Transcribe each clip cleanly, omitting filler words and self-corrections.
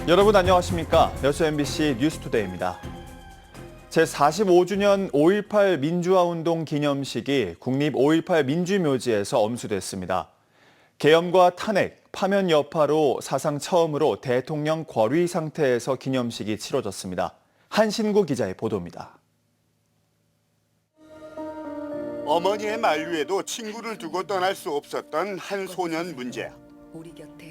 여러분 안녕하십니까? 여수 MBC 뉴스투데이입니다. 제45주년 5.18 민주화운동 기념식이 국립 5.18 민주묘지에서 엄수됐습니다. 계엄과 탄핵, 파면 여파로 사상 처음으로 대통령 권위 상태에서 기념식이 치러졌습니다. 한신구 기자의 보도입니다. 어머니의 만류에도 친구를 두고 떠날 수 없었던 한 소년 문제야.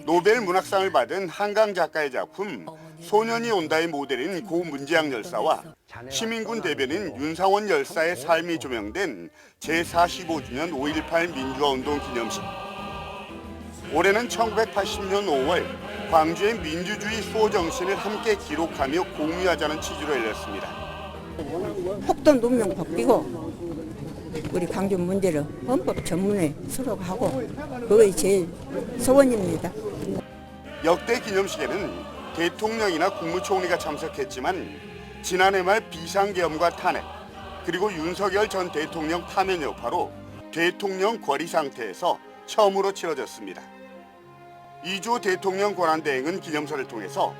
노벨 문학상을 받은 한강 작가의 작품 소년이 온다의 모델인 고 문재양 열사와 시민군 대변인 윤상원 열사의 삶이 조명된 제45주년 5.18 민주화운동 기념식. 올해는 1980년 5월 광주의 민주주의 수호 정신을 함께 기록하며 공유하자는 취지로 열렸습니다. 폭도 눈명 벗기고 우리 광주 문제를 헌법 전문에 수록하고 그것이 제일 소원입니다. 역대 기념식에는 대통령이나 국무총리가 참석했지만 지난해 말 비상계엄과 탄핵 그리고 윤석열 전 대통령 파면 여파로 대통령 권위 상태에서 처음으로 치러졌습니다. 2조 대통령 권한대행은 기념사를 통해서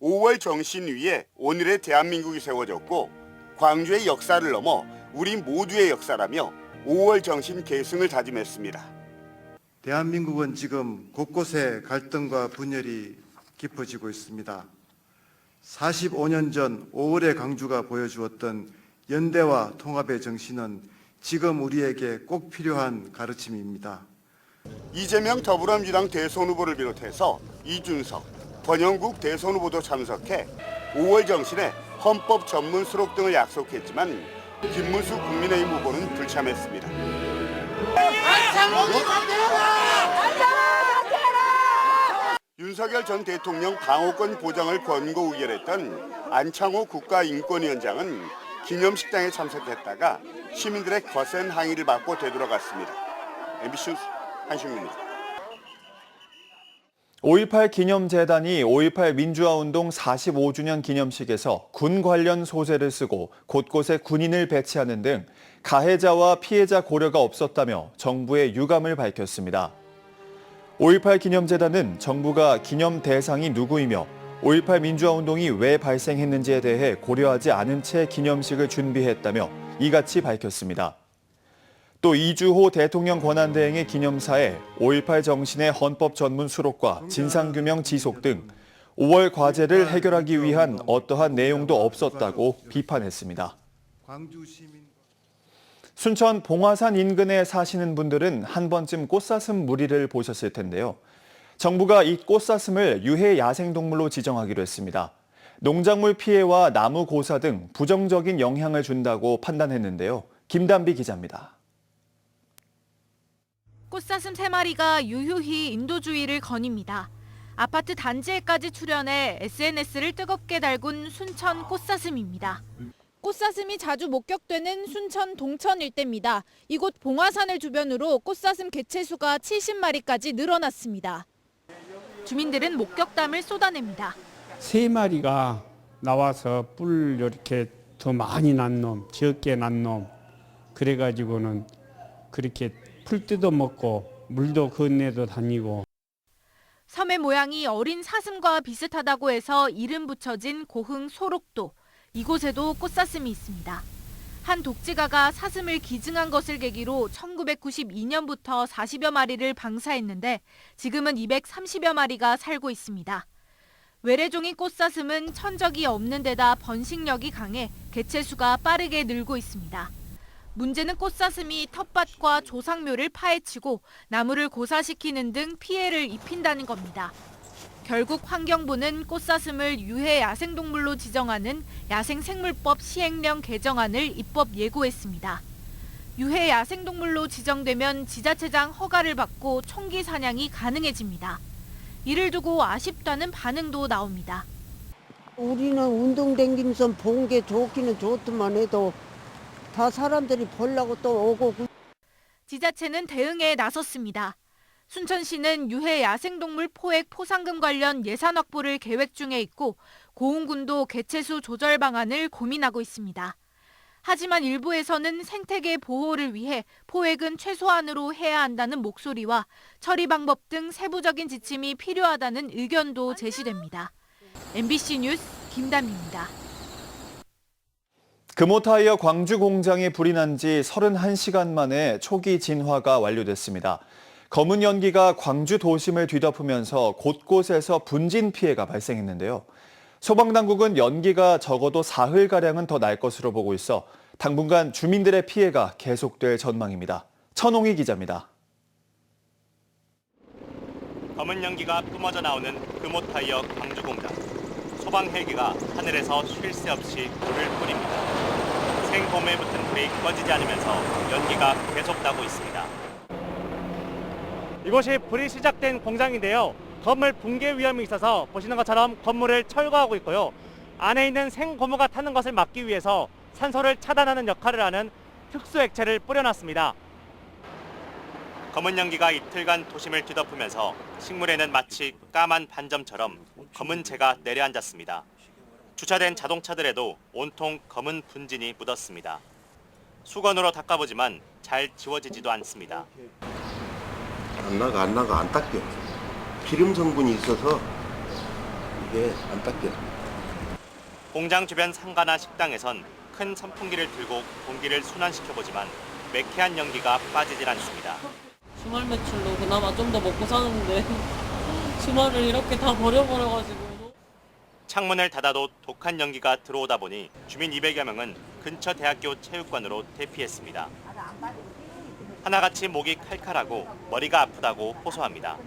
5월 정신 위에 오늘의 대한민국이 세워졌고 광주의 역사를 넘어 우리 모두의 역사라며 5월 정신 계승을 다짐했습니다. 대한민국은 지금 곳곳에 갈등과 분열이 깊어지고 있습니다. 45년 전 5월의 광주가 보여주었던 연대와 통합의 정신은 지금 우리에게 꼭 필요한 가르침입니다. 이재명 더불어민주당 대선 후보를 비롯해서 이준석, 권영국 대선 후보도 참석해 5월 정신에 헌법 전문 수록 등을 약속했지만 김문수 국민의힘 후보는 불참했습니다. 윤석열 전 대통령 방어권 보장을 권고 의결했던 안창호 국가인권위원장은 기념식장에 참석했다가 시민들의 거센 항의를 받고 되돌아갔습니다. MBC 뉴스 한신구입니다. 5.18 기념재단이 5.18 민주화운동 45주년 기념식에서 군 관련 소재를 쓰고 곳곳에 군인을 배치하는 등 가해자와 피해자 고려가 없었다며 정부의 유감을 밝혔습니다. 5.18 기념재단은 정부가 기념 대상이 누구이며 5.18 민주화운동이 왜 발생했는지에 대해 고려하지 않은 채 기념식을 준비했다며 이같이 밝혔습니다. 또 이주호 대통령 권한대행의 기념사에 5.18 정신의 헌법 전문 수록과 진상규명 지속 등 5월 과제를 해결하기 위한 어떠한 내용도 없었다고 비판했습니다. 순천 봉화산 인근에 사시는 분들은 한 번쯤 꽃사슴 무리를 보셨을 텐데요. 정부가 이 꽃사슴을 유해 야생동물로 지정하기로 했습니다. 농작물 피해와 나무 고사 등 부정적인 영향을 준다고 판단했는데요. 김단비 기자입니다. 꽃사슴 3마리가 유유히 인도주의를 거닙니다. 아파트 단지에까지 출연해 SNS를 뜨겁게 달군 순천 꽃사슴입니다. 꽃사슴이 자주 목격되는 순천 동천 일대입니다. 이곳 봉화산을 주변으로 꽃사슴 개체수가 70마리까지 늘어났습니다. 주민들은 목격담을 쏟아냅니다. 3마리가 나와서 뿔 이렇게 더 많이 난 놈, 적게 난 놈, 그래가지고는 그렇게 풀 뜯어 먹고 물도 건네도 다니고. 섬의 모양이 어린 사슴과 비슷하다고 해서 이름 붙여진 고흥 소록도. 이곳에도 꽃사슴이 있습니다. 한 독지가가 사슴을 기증한 것을 계기로 1992년부터 40여 마리를 방사했는데 지금은 230여 마리가 살고 있습니다. 외래종인 꽃사슴은 천적이 없는 데다 번식력이 강해 개체수가 빠르게 늘고 있습니다. 문제는 꽃사슴이 텃밭과 조상묘를 파헤치고 나무를 고사시키는 등 피해를 입힌다는 겁니다. 결국 환경부는 꽃사슴을 유해 야생동물로 지정하는 야생생물법 시행령 개정안을 입법 예고했습니다. 유해 야생동물로 지정되면 지자체장 허가를 받고 총기 사냥이 가능해집니다. 이를 두고 아쉽다는 반응도 나옵니다. 우리는 운동 댕기면서 본 게 좋기는 좋더만 해도 다 사람들이 보려고 또 오고. 지자체는 대응에 나섰습니다. 순천시는 유해 야생동물 포획 포상금 관련 예산 확보를 계획 중에 있고 고흥군도 개체수 조절 방안을 고민하고 있습니다. 하지만 일부에서는 생태계 보호를 위해 포획은 최소한으로 해야 한다는 목소리와 처리 방법 등 세부적인 지침이 필요하다는 의견도 제시됩니다. MBC 뉴스 김담희입니다. 금호타이어 광주 공장에 불이 난 지 31시간 만에 초기 진화가 완료됐습니다. 검은 연기가 광주 도심을 뒤덮으면서 곳곳에서 분진 피해가 발생했는데요. 소방당국은 연기가 적어도 사흘가량은 더 날 것으로 보고 있어 당분간 주민들의 피해가 계속될 전망입니다. 천홍희 기자입니다. 검은 연기가 뿜어져 나오는 금호타이어 광주 공장. 소방 헬기가 하늘에서 쉴 새 없이 불을 뿌립니다. 생곰에 붙은 불이 꺼지지 않으면서 연기가 계속 나고 있습니다. 이곳이 불이 시작된 공장인데요. 건물 붕괴 위험이 있어서 보시는 것처럼 건물을 철거하고 있고요. 안에 있는 생고무가 타는 것을 막기 위해서 산소를 차단하는 역할을 하는 특수 액체를 뿌려놨습니다. 검은 연기가 이틀간 도심을 뒤덮으면서 식물에는 마치 까만 반점처럼 검은 재가 내려앉았습니다. 주차된 자동차들에도 온통 검은 분진이 묻었습니다. 수건으로 닦아보지만 잘 지워지지도 않습니다. 안 나가 안 닦여. 기름 성분이 있어서 이게 안 닦여. 공장 주변 상가나 식당에선 큰 선풍기를 들고 공기를 순환시켜보지만 매캐한 연기가 빠지질 않습니다. 주말 매출로 그나마 좀 더 먹고 사는데 주말을 이렇게 다 버려버려가지고. 창문을 닫아도 독한 연기가 들어오다 보니 주민 200여 명은 근처 대학교 체육관으로 대피했습니다. 하나같이 목이 칼칼하고 머리가 아프다고 호소합니다.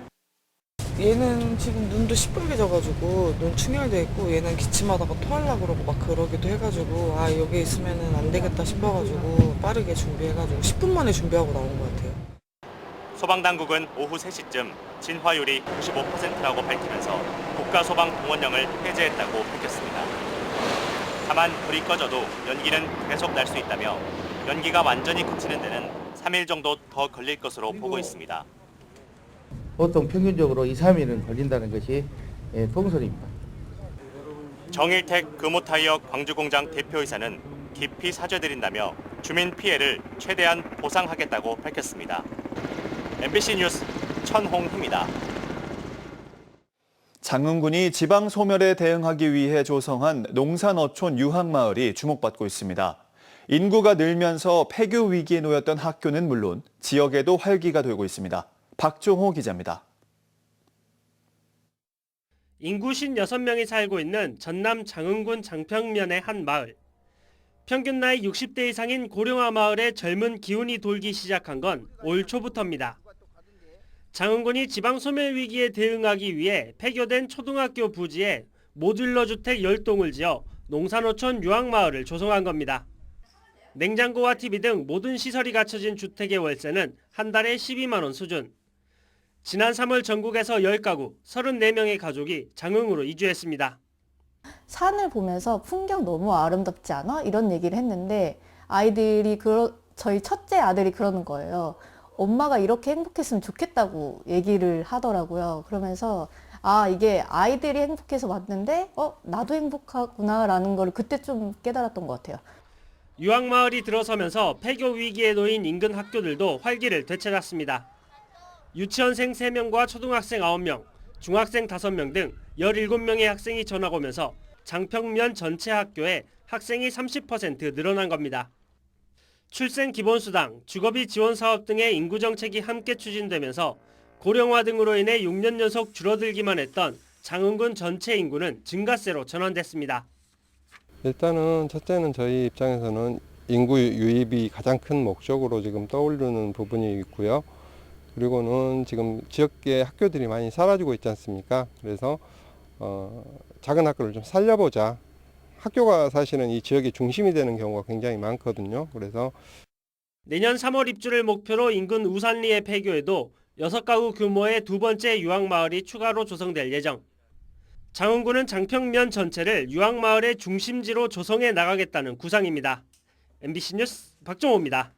얘는 지금 눈도 시뻘개져가지고 눈 충혈돼 있고 얘는 기침하다가 토하려고 그러고 막 그러기도 해가지고 아 여기 있으면은 안 되겠다 싶어가지고 빠르게 준비해가지고 10분 만에 준비하고 나온 것 같아요. 소방당국은 오후 3시쯤 진화율이 95%라고 밝히면서 국가소방동원령을 폐지했다고 밝혔습니다. 다만 불이 꺼져도 연기는 계속 날 수 있다며 연기가 완전히 그치는 데는 3일 정도 더 걸릴 것으로 보고 있습니다. 보통 평균적으로 2, 3일은 걸린다는 것이 통설입니다. 정일택 금호타이어 광주공장 대표이사는 깊이 사죄드린다며 주민 피해를 최대한 보상하겠다고 밝혔습니다. MBC 뉴스 천홍희입니다. 장흥군이 지방 소멸에 대응하기 위해 조성한 농산어촌 유학마을이 주목받고 있습니다. 인구가 늘면서 폐교 위기에 놓였던 학교는 물론 지역에도 활기가 돌고 있습니다. 박종호 기자입니다. 인구 56명이 살고 있는 전남 장흥군 장평면의 한 마을. 평균 나이 60대 이상인 고령화 마을에 젊은 기운이 돌기 시작한 건 올 초부터입니다. 장흥군이 지방 소멸 위기에 대응하기 위해 폐교된 초등학교 부지에 모듈러 주택 10동을 지어 농산어촌 유학마을을 조성한 겁니다. 냉장고와 TV 등 모든 시설이 갖춰진 주택의 월세는 한 달에 12만 원 수준. 지난 3월 전국에서 10가구, 34명의 가족이 장흥으로 이주했습니다. 산을 보면서 풍경 너무 아름답지 않아? 이런 얘기를 했는데 저희 첫째 아들이 그러는 거예요. 엄마가 이렇게 행복했으면 좋겠다고 얘기를 하더라고요. 그러면서 이게 아이들이 행복해서 왔는데 나도 행복하구나라는 걸 그때 좀 깨달았던 것 같아요. 유학마을이 들어서면서 폐교 위기에 놓인 인근 학교들도 활기를 되찾았습니다. 유치원생 3명과 초등학생 9명, 중학생 5명 등 17명의 학생이 전학 오면서 장평면 전체 학교에 학생이 30% 늘어난 겁니다. 출생 기본수당, 주거비 지원 사업 등의 인구 정책이 함께 추진되면서 고령화 등으로 인해 6년 연속 줄어들기만 했던 장흥군 전체 인구는 증가세로 전환됐습니다. 일단은 첫째는 저희 입장에서는 인구 유입이 가장 큰 목적으로 지금 떠오르는 부분이 있고요. 그리고는 지금 지역계 학교들이 많이 사라지고 있지 않습니까? 그래서 작은 학교를 좀 살려보자. 학교가 사실은 이 지역의 중심이 되는 경우가 굉장히 많거든요. 그래서 내년 3월 입주를 목표로 인근 우산리의 폐교에도 6가구 규모의 두 번째 유학마을이 추가로 조성될 예정. 장흥군은 장평면 전체를 유학마을의 중심지로 조성해 나가겠다는 구상입니다. MBC 뉴스 박종호입니다.